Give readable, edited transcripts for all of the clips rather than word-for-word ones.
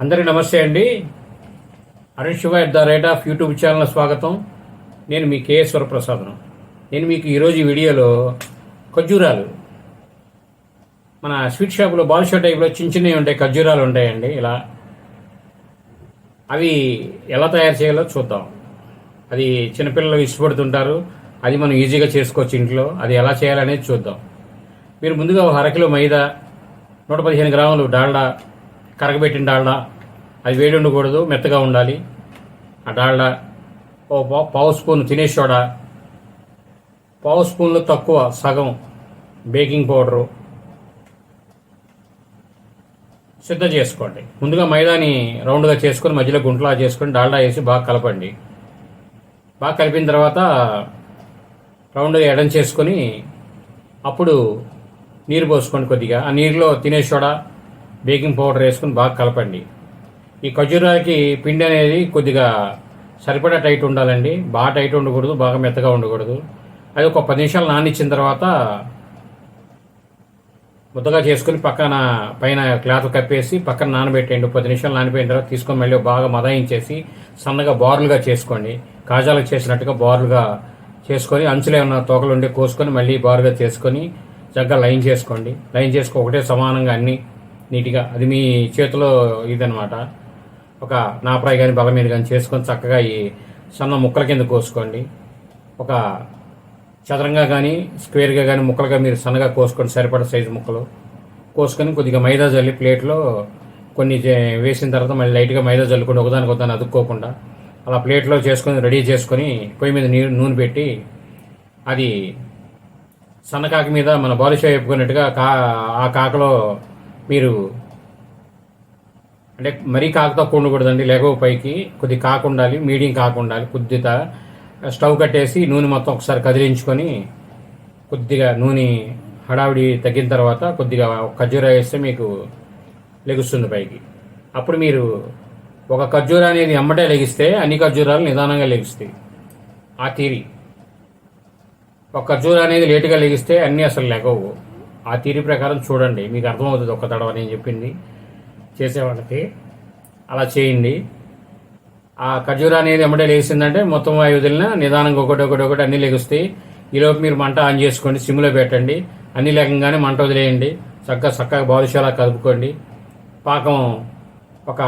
అందరికీ నమస్తే అండి. అరుణ్ శివ @ యూట్యూబ్ ఛానల్ స్వాగతం. నేను మీ కేఎస్ వరప్రసాద్. నేను మీకు ఈరోజు ఈ వీడియోలో ఖర్జూరాలు, మన స్వీట్ షాపులో బాదుషా టైప్లో చిన్నవి ఉంటాయి, ఖర్జూరాలు ఉంటాయండి. ఇలా అవి ఎలా తయారు చేయాలో చూద్దాం. అది చిన్నపిల్లలు ఇష్టపడుతుంటారు, అది మనం ఈజీగా చేసుకోవచ్చు ఇంట్లో. అది ఎలా చేయాలనేది చూద్దాం. మీరు ముందుగా 1/2 కిలో మైదా, 115 గ్రాములు డాల్డా, కరగబెట్టిన డాల్డా, అది వేడి ఉండకూడదు, మెత్తగా ఉండాలి. ఆ డాల్డా ఓ పావు స్పూన్ తినే సోడా, పావు స్పూన్లు తక్కువ సగం బేకింగ్ పౌడరు సిద్ధం చేసుకోండి. ముందుగా మైదాని రౌండ్గా చేసుకొని మధ్యలో గుంటలా చేసుకొని డాల్డా వేసి బాగా కలపండి. బాగా కలిపిన తర్వాత రౌండ్గా ఎడం చేసుకొని అప్పుడు నీరు పోసుకోండి. కొద్దిగా ఆ నీరులో తినే సోడా, బేకింగ్ పౌడర్ వేసుకొని బాగా కలపండి. ఈ ఖర్జూరాలకి పిండి అనేది కొద్దిగా సరిపడా టైట్ ఉండాలండి. బాగా టైట్ ఉండకూడదు, బాగా మెత్తగా ఉండకూడదు. అది ఒక 10 నిమిషాలు నానిచ్చిన తర్వాత ముద్దగా చేసుకుని పక్కన పైన క్లాత్ కప్పేసి పక్కన నానబెట్టండి. 10 నిమిషాలు నానిపోయిన తర్వాత తీసుకొని మళ్ళీ బాగా మదాయించేసి సన్నగా బారులుగా చేసుకోండి. కాజాలకు చేసినట్టుగా బారులుగా చేసుకొని అంచులో ఏమన్నా తోకలు ఉండే కోసుకొని మళ్ళీ బారుగా చేసుకొని చక్కగా లైన్ చేసుకోండి. లైన్ చేసుకో ఒకటే సమానంగా అన్నీ నీట్గా. అది మీ చేతిలో ఇదనమాట. ఒక నాపరాయి కానీ బల మీద కానీ చేసుకొని చక్కగా ఈ సన్న ముక్కల కింద కోసుకోండి. ఒక చదరంగా కానీ స్క్వేర్గా కానీ ముక్కలుగా మీరు సన్నగా కోసుకోండి. సరిపడ సైజు ముక్కలు కోసుకొని కొద్దిగా మైదా జల్లి ప్లేట్లో కొన్ని వేసిన తర్వాత మళ్ళీ లైట్గా మైదా జల్లుకొని ఒకదాని అతుక్కోకుండా అలా ప్లేట్లో చేసుకొని రెడీ చేసుకొని పొయ్యి మీద నూనె పెట్టి అది సన్నకాకి మీద మన బాదుషా వేపుకున్నట్టుగా ఆ కాకలో మీరు అంటే మరీ కాకు తక్కువ ఉండకూడదండి. లేగో పైకి కొద్ది కాకు ఉండాలి, మీడియం కాకు ఉండాలి. కొద్దిగా స్టవ్ కట్టేసి నూనె మొత్తం ఒకసారి కదిలించుకొని కొద్దిగా నూనె హడావిడి తగ్గిన తర్వాత కొద్దిగా ఖర్జూరా వేస్తే మీకు లెగుస్తుంది పైకి. అప్పుడు మీరు ఒక ఖర్జూరా అనేది ఎమ్మటే లెగిస్తే అన్ని ఖర్జూరాలు నిదానంగా లెగుస్తాయి. ఆ తీరి ఒక ఖర్జూరా అనేది లేటుగా లెగిస్తే అన్నీ అసలు లెగవు. ఆ తీరి ప్రకారం చూడండి, మీకు అర్థమవుతుంది. ఒక్క తడవ నేను చెప్పింది చేసేవాళ్ళకి అలా చేయండి. ఆ ఖర్జూరా అనేది ఎమ్మటే లేచిందంటే మొత్తం అవి వదిలినా నిదానంగా ఒకటి అన్నీ లెగుస్తాయి. ఈలోపు మీరు మంట ఆన్ చేసుకోండి, సిమ్లో పెట్టండి. అన్ని లేకంగానే మంట వదిలేయండి. చక్కగా బాదుషాలా కలుపుకోండి. పాకం ఒక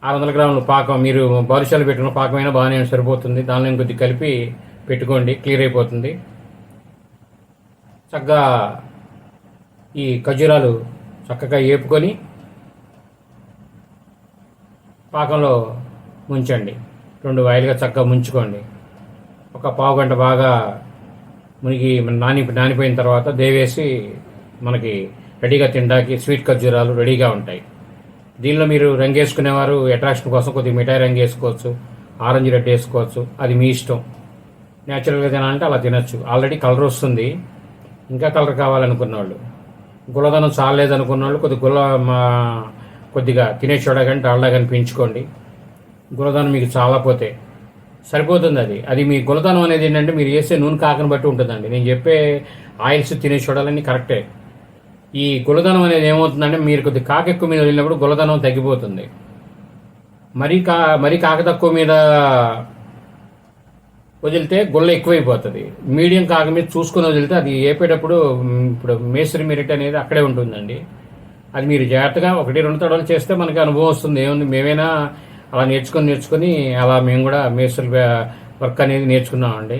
600 గ్రాముల పాకం, మీరు బాదుషాలు పెట్టుకున్న పాకమైనా బాగానే సరిపోతుంది. దానిలో కొద్ది కలిపి పెట్టుకోండి, క్లియర్ అయిపోతుంది. చక్కగా ఈ ఖర్జూరాలు చక్కగా వేపుకొని పాకంలో ముంచండి. 2 వాయిలుగా చక్కగా ముంచుకోండి. ఒక పావు గంట బాగా మునిగి నానిపోయిన తర్వాత దేవేసి మనకి రెడీగా తినడానికి స్వీట్ ఖర్జూరాలు రెడీగా ఉంటాయి. దీనిలో మీరు రంగు వేసుకునేవారు అట్రాక్షన్ కోసం కొద్దిగా మిఠాయి రంగు వేసుకోవచ్చు, ఆరెంజ్ రెడ్ వేసుకోవచ్చు. అది మీ ఇష్టం. న్యాచురల్గా తినాలంటే అలా తినచ్చు. ఆల్రెడీ కలర్ వస్తుంది. ఇంకా కలర్ కావాలనుకున్న వాళ్ళు, గుల్లదనం చాలేదనుకున్న వాళ్ళు కొద్దిగా తినే సోడా కానీ డాల్డా కానీ పెంచుకోండి. గుల్లదనం మీకు చాలా పోతే సరిపోతుంది. అది మీ గుల్లదనం అనేది ఏంటంటే మీరు వేసే నూనె కాకని బట్టి ఉంటుందండి. నేను చెప్పే ఆయిల్స్ తినే సోడాలన్నీ కరెక్టే. ఈ గుల్లదనం అనేది ఏమవుతుందంటే మీరు కొద్ది కాక ఎక్కువ మీద వెళ్ళినప్పుడు గుల్లదనం తగ్గిపోతుంది. మరీ కాక తక్కువ మీద వదిలితే గుల్ల ఎక్కువైపోతుంది. మీడియం కాక మీద చూసుకొని వదిలితే అది వేపేటప్పుడు ఇప్పుడు మేసరి మెరిట్ అనేది అక్కడే ఉంటుందండి. అది మీరు జాగ్రత్తగా 1-2 తడవలు చేస్తే మనకి అనుభవం వస్తుంది. ఏముంది, మేమైనా అలా నేర్చుకొని అలా మేము కూడా మేసరి వర్క్ అనేది నేర్చుకున్నామండి.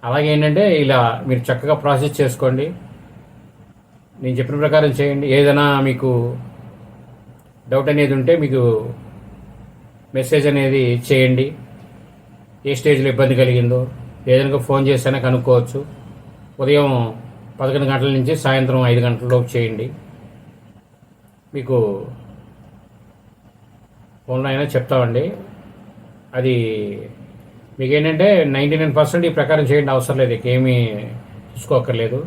అలాగే ఏంటంటే ఇలా మీరు చక్కగా ప్రాసెస్ చేసుకోండి. నేను చెప్పిన ప్రకారం చేయండి. ఏదైనా మీకు డౌట్ అనేది ఉంటే మీకు మెసేజ్ అనేది చేయండి. ఏ స్టేజ్లో ఇబ్బంది కలిగిందో ఏదైనా ఫోన్ చేసైనా కనుక్కోవచ్చు. ఉదయం 11 గంటల నుంచి సాయంత్రం 5 గంటలలోపు చేయండి. మీకు ఫోన్లో అయినా చెప్తామండి. అది మీకు ఏంటంటే 99% ఈ ప్రకారం చేయండి, అవసరం లేదు, ఏమీ చూసుకోక్కర్లేదు.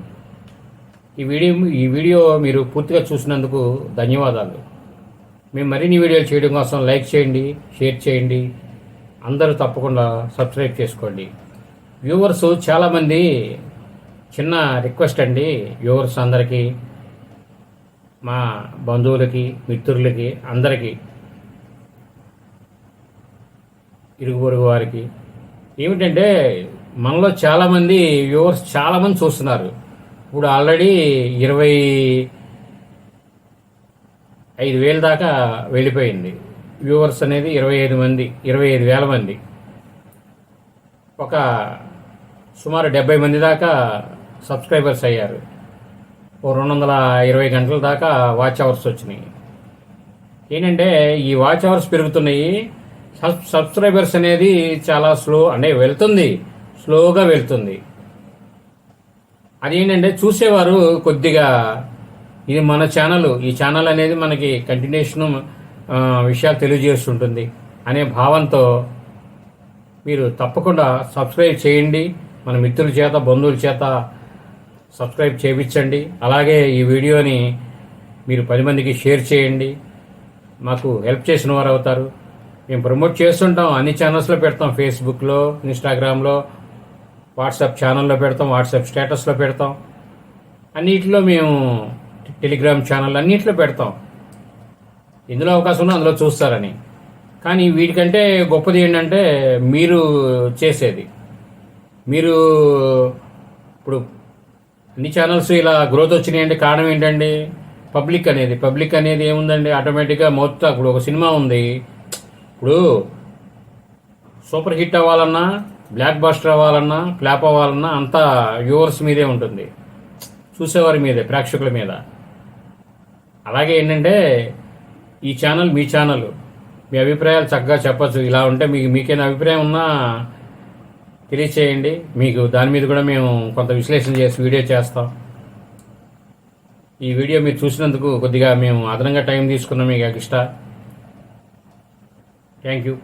ఈ వీడియో మీరు పూర్తిగా చూసినందుకు ధన్యవాదాలు. మేము మరిన్ని వీడియోలు చేయడం కోసం లైక్ చేయండి, షేర్ చేయండి. అందరూ తప్పకుండా సబ్స్క్రైబ్ చేసుకోండి. వ్యూవర్స్ చాలామంది, చిన్న రిక్వెస్ట్ అండి వ్యూవర్స్ అందరికీ, మా బంధువులకి, మిత్రులకి, అందరికీ, ఇరుగు పొరుగు వారికి ఏమిటంటే, మనలో చాలామంది వ్యూవర్స్ చాలామంది చూస్తున్నారు. ఇప్పుడు ఆల్రెడీ 25,000 దాకా వెళ్ళిపోయింది. వ్యూవర్స్ అనేది 25,000 మంది. ఒక సుమారు 70 మంది దాకా సబ్స్క్రైబర్స్ అయ్యారు. ఓ 220 గంటల దాకా వాచ్ అవర్స్ వచ్చినాయి. ఏంటంటే ఈ వాచ్ అవర్స్ పెరుగుతున్నాయి, సబ్స్క్రైబర్స్ అనేది చాలా అంటే వెళ్తుంది, స్లోగా వెళ్తుంది. అదేంటంటే చూసేవారు కొద్దిగా ఇది మన ఛానల్, ఈ ఛానల్ అనేది మనకి కంటిన్యూషన్ విషయాలు తెలియజేస్తుంటుంది అనే భావంతో మీరు తప్పకుండా సబ్స్క్రైబ్ చేయండి. మన మిత్రుల చేత, బంధువుల చేత సబ్స్క్రైబ్ చేయించండి. అలాగే ఈ వీడియోని మీరు 10 మందికి షేర్ చేయండి. మాకు హెల్ప్ చేసిన వారు అవుతారు. మేము ప్రమోట్ చేస్తుంటాం, అన్ని ఛానల్స్లో పెడతాం. ఫేస్బుక్లో, ఇన్స్టాగ్రామ్లో, వాట్సాప్ ఛానల్లో పెడతాం, వాట్సాప్ స్టేటస్లో పెడతాం, అన్నిటిలో మేము టెలిగ్రామ్ ఛానల్ అన్నింటిలో పెడతాం. ఇందులో అవకాశం ఉన్నా అందులో చూస్తారని. కానీ వీటికంటే గొప్పది ఏంటంటే మీరు చేసేది. మీరు ఇప్పుడు అన్ని ఛానల్స్ ఇలా గ్రోత్ వచ్చినాయంటే కారణం ఏంటండి? పబ్లిక్ అనేది ఏముందండి, ఆటోమేటిక్గా మొత్తం ఇప్పుడు ఒక సినిమా ఉంది, ఇప్పుడు సూపర్ హిట్ అవ్వాలన్నా, బ్లాక్ బస్టర్ అవ్వాలన్నా, ఫ్లాప్ అవ్వాలన్నా అంతా వ్యూవర్స్ మీదే ఉంటుంది, చూసేవారి మీదే, ప్రేక్షకుల మీద. అలాగే ఏంటంటే ఈ ఛానల్ మీ ఛానల్, మీ అభిప్రాయాలు చక్కగా చెప్పచ్చు. ఇలా ఉంటే మీకేనా అభిప్రాయం ఉన్నా తెలియచేయండి. మీకు దాని మీద కూడా మేము కొంత విశ్లేషణ చేసి వీడియో చేస్తాం. ఈ వీడియో మీరు చూసినందుకు కొద్దిగా మేము అదనంగా టైం తీసుకున్నాం మీకు ఎక్స్ట్రా. Thank you.